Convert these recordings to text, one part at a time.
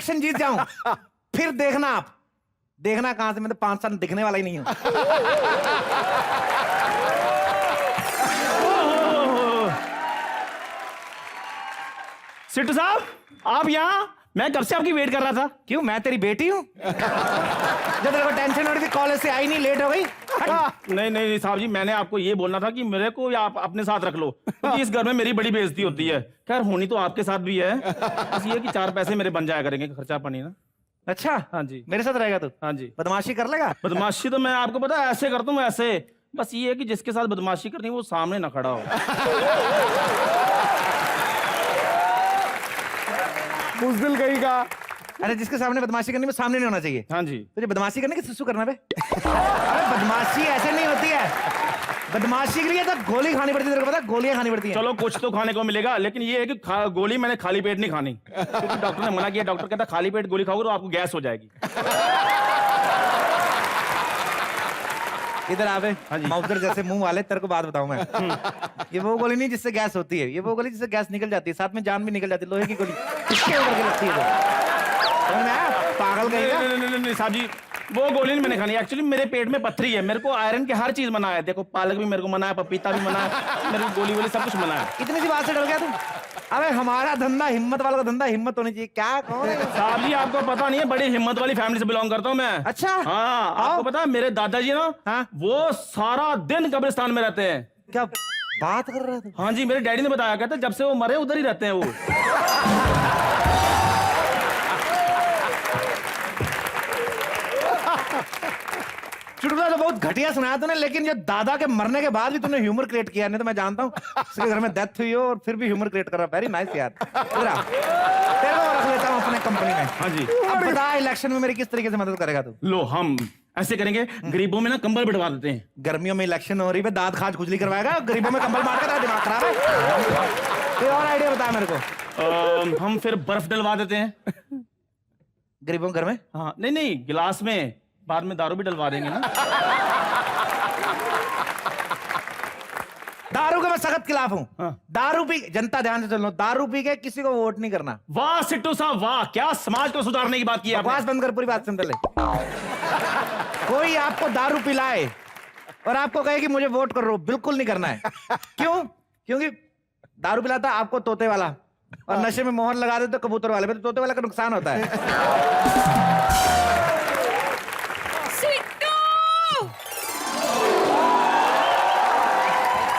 Election जीत जाऊं, फिर देखना आप, देखना कहां से मैं तो 5 साल दिखने वाला ही नहीं हूं। सिट्टू साहब, आप यहाँ? मैं कब से आपकी वेट कर रहा था। क्यों, मैं तेरी बेटी हूँ? जब तेरे को टेंशन हो रही थी कॉलेज से आई नहीं, लेट हो गई। नहीं नहीं साहब जी, मैंने आपको ये बोलना था कि मेरे को आप अपने साथ रख लो, क्योंकि इस घर में मेरी बड़ी बेइज्जती होती है। खैर होनी तो आपके साथ भी है, बस ये कि 4 पैसे मेरे बन जाया करेंगे, खर्चा पानी ना। अच्छा, हाँ जी। मेरे साथ रहेगा तू? हाँ जी। बदमाशी कर लेगा? बदमाशी तो मैं आपको पता है ऐसे करता हूँ, ऐसे। बस ये है कि जिसके साथ बदमाशी करनी है वो सामने ना खड़ा हो। बुज़दिल कहीं का। अरे जिसके सामने बदमाशी करनी है वो सामने नहीं होना चाहिए। हाँ जी। तुझे बदमाशी करने की सुसु करना बे? अरे बदमाशी ऐसे नहीं होती है, बदमाशी के लिए तो गोली खानी पड़ती है, तेरे को पता है? गोलियां खानी पड़ती हैं। चलो कुछ तो खाने को मिलेगा, लेकिन ये है कि गोली मैंने खाली पेट नहीं खानी, क्योंकि डॉक्टर ने मना किया। डॉक्टर कहता खाली पेट गोली खाओगे तो आपको गैस हो जाएगी। इधर आवे। हाँ जी। माउसर जैसे मुंह वाले, तेरे को बात बताऊं मैं। ये वो गोली नहीं जिससे गैस होती है, ये वो गोली जिससे गैस निकल जाती है, साथ में जान भी निकल जाती है। लोहे की गोली किसके ऊपर के लगती है वो? समझ में आया? पागल कहेगा। नहीं साहब जी, वो गोली नहीं मैंने खानी। एक्चुअली मेरे पेट में पत्थरी है, मेरे को आयरन की हर चीज मना है। देखो पालक भी मेरे को मना है, पपीता भी मना है, मेरे को गोली वोली सब कुछ मना है। इतनी सी बात से डर गया तू? अबे हमारा धंधा हिम्मत वाला का धंधा, हिम्मत होनी चाहिए। क्या कौन है? साहब जी आपको पता नहीं है, बड़ी हिम्मत वाली फैमिली से बिलोंग करता हूँ मैं। अच्छा। हाँ, आपको पता है मेरे दादाजी ना, हाँ? वो सारा दिन कब्रिस्तान में रहते हैं। क्या बात कर रहा था? हाँ जी, मेरे डैडी ने बताया, कहते जब से वो मरे उधर ही रहते हैं वो। चुटकुला तो बहुत घटिया सुनाया तूने, लेकिन जो दादा के मरने के बाद भी तूने ह्यूमर क्रिएट किया। नहीं तो मैं जानता हूँ उसके घर में डेथ हुई हो और फिर भी ह्यूमर क्रिएट कर रहा। वेरी नाइस यार। पूरा तेरे को रख लेता हूँ अपने कंपनी में। हाँ जी। अब बता इलेक्शन में मेरी किस तरीके से मदद करेगा तू? लो हम ऐसे करेंगे, गरीबों में ना कंबल बिठवा देते हैं। गर्मियों में इलेक्शन हो रही है, दांत खाज खुजली करवाएगा, गरीबों में कंबल मार के तेरा दिमाग खराब है। कोई और आइडिया बता मेरे को। हम फिर बर्फ डलवा देते हैं गरीबों के घर में। हाँ नहीं नहीं, गिलास में, बाद में दारू भी डलवा देंगे ना। दारू के मैं सख्त खिलाफ हूँ। हाँ। दारू पी, जनता ध्यान से सुन लो, दारू पी के किसी को वोट नहीं करना। वाह सिट्टू साहब वाह, क्या समाज को सुधारने की बात की आपने। बकवास बंद कर, पूरी बात सुन पहले। कोई आपको दारू पिलाए और आपको कहे कि मुझे वोट करो, बिल्कुल नहीं करना है। क्यों? क्योंकि दारू पिलाता आपको तोते वाला, और नशे में मोहर लगा देते तो कबूतर वाले पे, तो तोते वाला का नुकसान होता है। सिट्टू!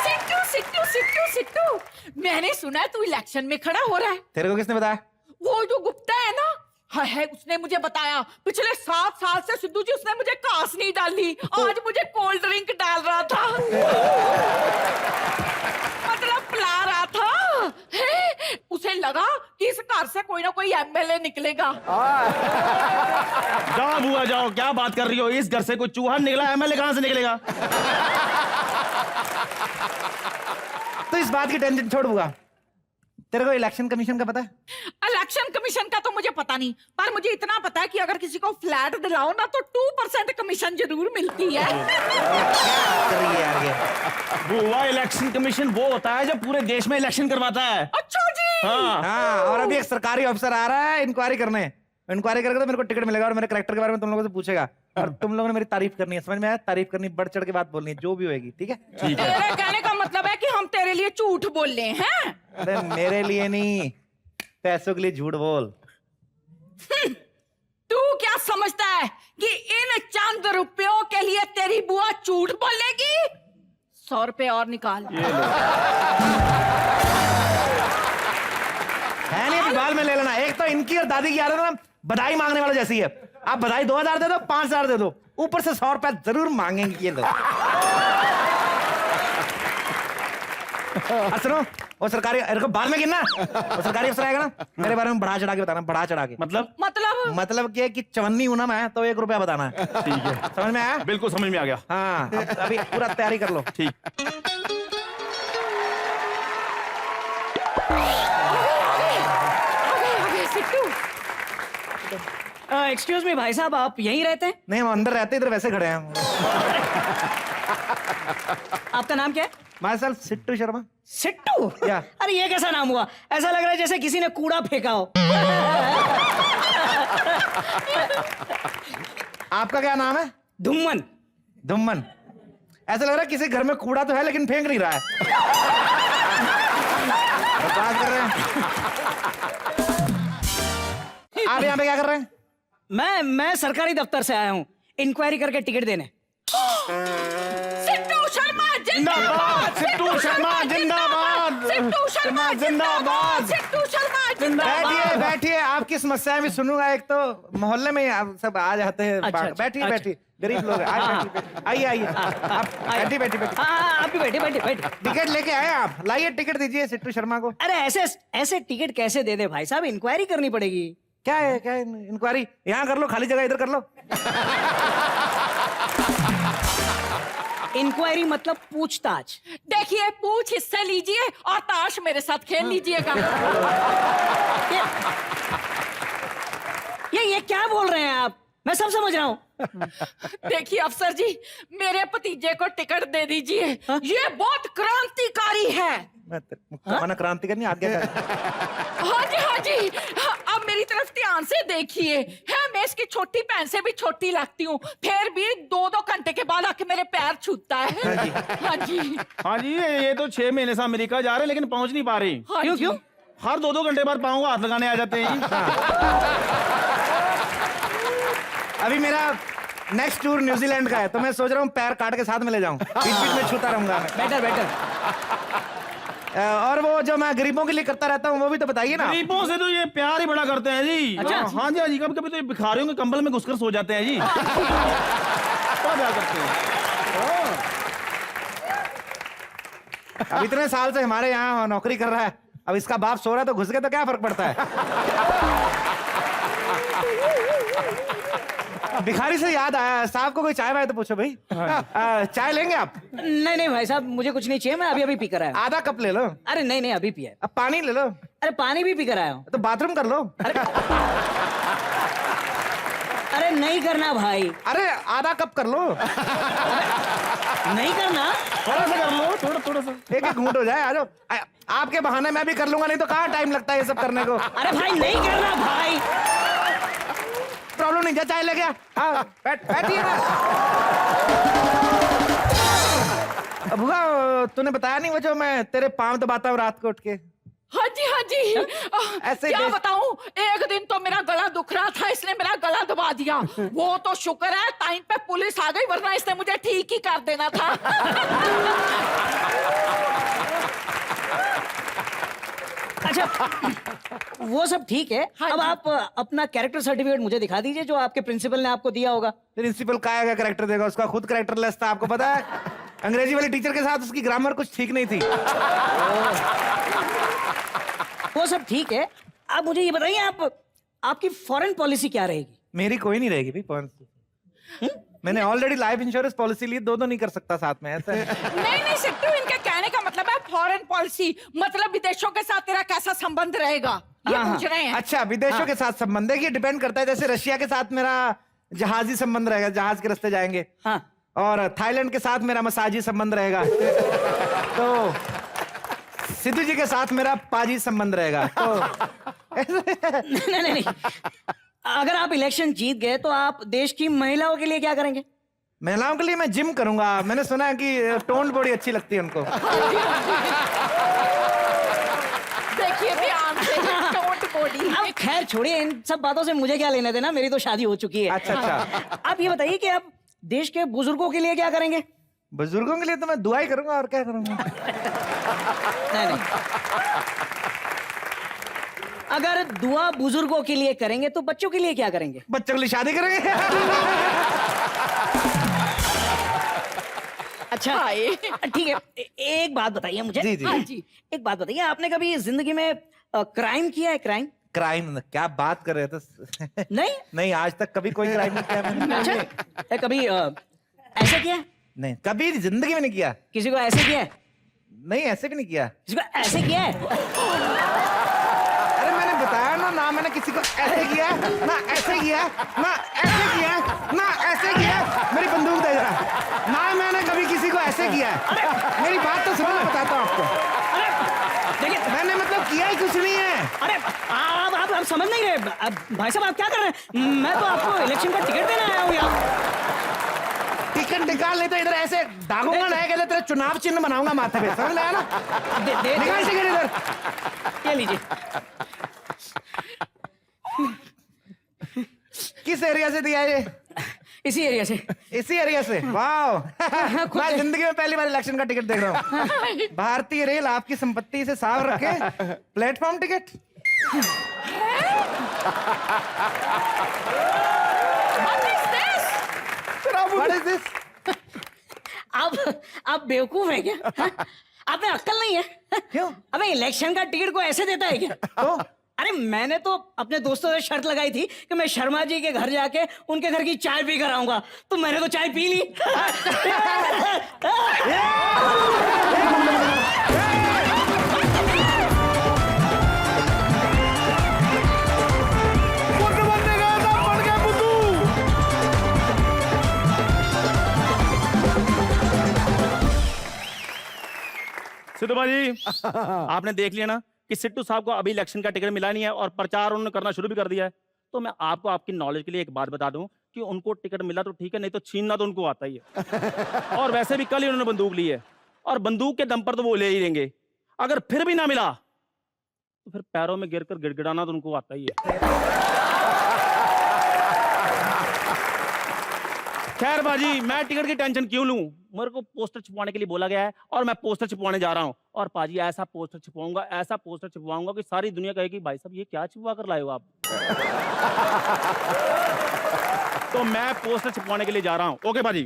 सिट्टू, सिट्टू, सिट्टू, सिट्टू! मैंने सुना है तू इलेक्शन में खड़ा हो रहा है। तेरे को किसने बताया? वो जो गुप्ता है ना, है उसने मुझे बताया। पिछले 7 साल से सिद्धू जी उसने मुझे कास नहीं डाली, आज मुझे कोल्ड ड्रिंक डाल रहा था। मतलब पिला रहा था। है? उसे लगा कि इस घर से कोई ना कोई एमएलए निकलेगा। जाओ बुआ जाओ, क्या बात कर रही हो? इस घर से कोई चूहा निकला, एमएलए कहां से निकलेगा? तो इस बात की टेंशन छोड़ बुआ। तेरे को इलेक्शन कमीशन का पता है? इलेक्शन कमीशन का तो मुझे पता नहीं, पर मुझे इतना पता है कि अगर किसी को फ्लैट दिलाओ ना तो 2% कमीशन जरूर मिलती है। कर रही है यार ये। बुआ, इलेक्शन कमीशन वो होता है जो पूरे देश में इलेक्शन करवाता है। अच्छा जी। हाँ। हाँ, और अभी एक सरकारी अफसर आ रहा है इंक्वायरी करने। इंक्वायरी करेगा तो मेरे को टिकट मिलेगा और मेरे कैरेक्टर के बारे में तुम लोगों से पूछेगा, और तुम लोगों ने मेरी तारीफ करनी है। समझ में आया? तारीफ करनी, बढ़ चढ़ के बात बोलनी है, जो भी होएगी। ठीक है? ठीक है। तेरे कहने का मतलब है कि हम तेरे लिए झूठ बोल रहे हैं? अरे मेरे लिए नहीं, पैसों के लिए झूठ बोल। तू क्या समझता है कि इन चंद रुपयों के लिए तेरी बुआ झूठ बोलेगी? 100 रुपए और निकाल। है नहीं, अभी बाल में ले लेना। एक तो इनकी और दादी की आदत ना बधाई मांगने वाले जैसी है। आप बधाई 2000 दे दो, 5000 दे दो, ऊपर से 100 रुपए जरूर मांगेंगे ये लोग। सुनो, वो सरकारी, बाद में गिनना, वो सरकारी अफसर आएगा ना, मेरे बारे में बढ़ा चढ़ा के बताना, बढ़ा चढ़ा के। मतलब क्या कि चवन्नी हूं ना मैं, तो 1 रुपया बताना है। ठीक है, समझ में आया? बिल्कुल समझ में आ गया। हाँ, अभी पूरा तैयारी कर लो। ठीक। एक्सक्यूज मी भाई साहब, आप यहीं रहते हैं? नहीं, हम अंदर रहते, इधर वैसे खड़े हैं। आपका नाम क्या है? Myself Sittu Sharma. Sittu? Yeah. अरे ये कैसा नाम हुआ? ऐसा लग रहा है जैसे किसी ने कूड़ा फेंका हो। आपका क्या नाम है? धुम्मन। धुम्मन। ऐसा लग रहा है किसी घर में कूड़ा तो है लेकिन फेंक नहीं रहा है। बकवास कर रहे हैं। आप यहाँ पे क्या कर रहे हैं? मैं सरकारी दफ्तर से आया हूँ इंक्वायरी करके टिकट देने। सिद्धू शर्मा जिंदाबाद, सिद्धू शर्मा जिंदाबाद, सिद्धू शर्मा जिंदाबाद, सिद्धू शर्मा जिंदाबाद। बैठिए बैठिए, आपकी समस्याएं भी सुनूंगा। एक तो मोहल्ले में आप सब आ जाते हैं। अच्छा, बैठिए अच्छा। बैठिए, गरीब लोग हैं। आइए आइए, आप बैठिए बैठिए बैठिए। हाँ आप भी बैठे बैठे बैठे। टिकट लेके आए आप? लाइए टिकट दीजिए सिट्टू शर्मा को। अरे ऐसे ऐसे टिकट कैसे दे दे भाई साहब? इंक्वायरी करनी पड़ेगी। क्या है, क्या इंक्वायरी? यहाँ कर लो, खाली जगह इधर कर लो। इंक्वायरी मतलब पूछताछ। देखिए, पूछ हिस्से लीजिए और ताश मेरे साथ खेल लीजिएगा। ये क्या बोल रहे हैं आप? मैं सब समझ रहा हूँ। देखिए अफसर जी, मेरे भतीजे को टिकट दे दीजिए। ये बहुत क्रांतिकारी है। मना क्रांति करनी, आप क्या कर? हाँ जी हाँ जी। अब मेरी तरफ ध्यान से देखिए। है, मैं इसकी छोटी बहन से भी छोटी लगती हूँ, फिर भी 2-2 घंटे के बाद आके मेरे पैर छूता है। हाँ जी हाँ जी। ये तो 6 महीने से अमेरिका जा रहे हैं लेकिन पहुंच नहीं पा रही। हाँ क्यों जी। क्यों? हर 2-2 घंटे बाद पाँव को हाथ लगाने आ जाते हैं। अभी मेरा नेक्स्ट टूर न्यूजीलैंड का है, तो मैं सोच रहा हूँ पैर काट के साथ में ले जाऊं, बीच बीच में छूता रहूंगा मैं। Better better. और वो जो मैं गरीबों के लिए करता रहता हूँ वो भी तो बताइए ना। गरीबों से तो ये प्यार ही बड़ा करते हैं जी। अच्छा। हाँ जी हाँ जी। कभी कभी तो ये भिखारियों के कंबल में घुसकर सो जाते हैं जी। बड़ा प्यार करते हैं। अब इतने साल से हमारे यहाँ नौकरी कर रहा है, अब इसका बाप सो रहा है तो घुस गए तो क्या फर्क पड़ता है? भिखारी से याद आया, साहब को कोई चाय वाय तो पूछो भाई। चाय लेंगे आप? नहीं भाई साहब, मुझे कुछ नहीं चाहिए। मैं अभी अभी पी कर आया हूँ। आधा कप ले लो। अरे नहीं अभी पिया है। अब पानी ले लो। अरे पानी भी पी कर आया हूँ। तो बाथरूम कर लो। अरे नहीं करना भाई। अरे आधा कप कर लो। नहीं करना। थोड़ा सा कर लो, थोड़ा सा। एक घूंट हो जाए, आ जाओ। आपके बहाने मैं भी कर लूंगा, नहीं तो कहाँ टाइम लगता है ये सब करने को। अरे भाई नहीं करना भाई। प्रॉब्लम नहीं, जा चाय ले गया। हाँ बैठिए ना। बुआ, तूने बताया नहीं वो जो मैं तेरे पाँव दबाता हूँ रात को उठ के? हाँ जी हाँ जी। ऐसे क्या बेस- बताऊं, एक दिन तो मेरा गला दुख रहा था, इसने मेरा गला दबा दिया। वो तो शुक्र है टाइम पे पुलिस आ गई, वरना इसने मुझे ठीक ही कर देना था। अच्छा वो सब ठीक है। हाँ अब जी। आप अपना कैरेक्टर सर्टिफिकेट मुझे दिखा दीजिए जो आपके प्रिंसिपल ने आपको दिया होगा। प्रिंसिपल का कैरेक्टर देगा? उसका खुद कैरेक्टरलेस था, आपको पता है। अंग्रेजी वाली टीचर के साथ उसकी ग्रामर कुछ ठीक नहीं थी। वो सब ठीक है। आप मुझे ये बताइए, आपकी फॉरेन पॉलिसी क्या रहेगी? मेरी कोई नहीं रहेगी भाई पॉलिसी। मैंने ऑलरेडी लाइफ इंश्योरेंस पॉलिसी ली, दो नहीं कर सकता साथ में, ऐसा है। नहीं सिद्धू, इनके कहने का मतलब है फॉरेन पॉलिसी, मतलब विदेशों के साथ तेरा कैसा संबंध रहेगा, ये हाँ, पूछ रहे हैं। अच्छा, विदेशों के साथ संबंध है, ये डिपेंड करता है। जैसे रशिया के साथ मेरा जहाजी संबंध रहेगा, जहाज के रास्ते जाएंगे। हाँ। और थाईलैंड के साथ मेरा मसाजी संबंध रहेगा। तो सिद्धू जी के साथ मेरा पाजी संबंध रहेगा। तो नहीं। अगर आप इलेक्शन जीत गए तो आप देश की महिलाओं के लिए क्या करेंगे? महिलाओं के लिए मैं जिम करूंगा। मैंने सुना है कि टोन्ड बॉडी अच्छी लगती है उनको। देखिए ध्यान से, टोंट बॉडी। अब खैर छोड़िए, इन सब बातों से मुझे क्या लेना देना, मेरी तो शादी हो चुकी है। अच्छा। आप ये बताइए कि आप देश के बुजुर्गों के लिए क्या करेंगे? बुजुर्गों के लिए तो मैं दुआ ही करूंगा, और क्या करूंगा। नहीं। अगर दुआ बुजुर्गों के लिए करेंगे तो बच्चों के लिए क्या करेंगे? बच्चों के लिए शादी करेंगे। अच्छा ठीक है। एक बात बताइए मुझे। जी, जी। हाँ जी। एक बात बताइए, आपने कभी जिंदगी में क्राइम किया है? क्राइम? क्या बात कर रहे थे? नहीं। नहीं, आज तक कभी कोई क्राइम नहीं किया मैंने। अच्छा कभी ऐसे किया है? नहीं, कभी जिंदगी में नहीं किया। किसी को ऐसे किया है? नहीं, ऐसे भी नहीं किया। किसी को ऐसे किया है? अरे मैंने जताया ना मैंने किसी को ऐसे किया ना ऐसे किया ना ऐसे किया ना ऐसे किया। मेरी बंदूक दे जरा। ना मैंने कभी किसी को ऐसे किया है। मेरी बात तो सुनो, मैं बताता हूँ आपको। देखिए मैंने मतलब किया ही कुछ नहीं है। अरे आप समझ नहीं रहे। भाई साहब आप क्या कर रहे हैं? मैं तो आपको इलेक्शन का टिकट देने आया हूँ यहाँ। टिकट निकाल नहीं तो इधर ऐसे दागूंगा ना, कहते तेरे चुनाव चिन्ह बनाऊंगा माथे पे, समझ में आया ना? निकाल टिकट इधर। ये लीजिए। किस एरिया से दिया ये? इसी एरिया से। इसी एरिया से? वाह, मैं जिंदगी में पहली बार इलेक्शन का टिकट देख रहा हूँ। भारतीय रेल आपकी संपत्ति से साफ रखे। Platform ticket. What is this? आप बेवकूफ है क्या? हाँ? आप में अक्ल नहीं है? क्यों? अबे इलेक्शन का टिकट को ऐसे देता है क्या? तो अरे मैंने तो अपने दोस्तों से शर्त लगाई थी कि मैं शर्मा जी के घर जाके उनके घर की चाय पी कर आऊंगा, तो मैंने तो चाय पी ली। सिद्धू भाई आपने देख लिया ना कि सिट्टू साहब को अभी इलेक्शन का टिकट मिला नहीं है और प्रचार उन्होंने करना शुरू भी कर दिया है। तो मैं आपको आपकी नॉलेज के लिए एक बात बता दूं कि उनको टिकट मिला तो ठीक है, नहीं तो छीनना तो उनको आता ही है। और वैसे भी कल ही उन्होंने बंदूक ली है और बंदूक के दम पर तो वो ले ही लेंगे। अगर फिर भी ना मिला तो फिर पैरों में गिरकर गिड़गिड़ाना तो उनको आता ही है। खैर बाजी, मैं टिकट की टेंशन क्यों लूं? मेरे को पोस्टर छुपवाने के लिए बोला गया है और मैं पोस्टर छुपवाने जा रहा हूं। और पाजी ऐसा पोस्टर छुपवाऊंगा, ऐसा पोस्टर छुपवाऊंगा कि सारी दुनिया कहेगी भाई साहब ये क्या छुपवा कर लाए हो आप। तो मैं पोस्टर छुपवाने के लिए जा रहा हूं। ओके बाजी।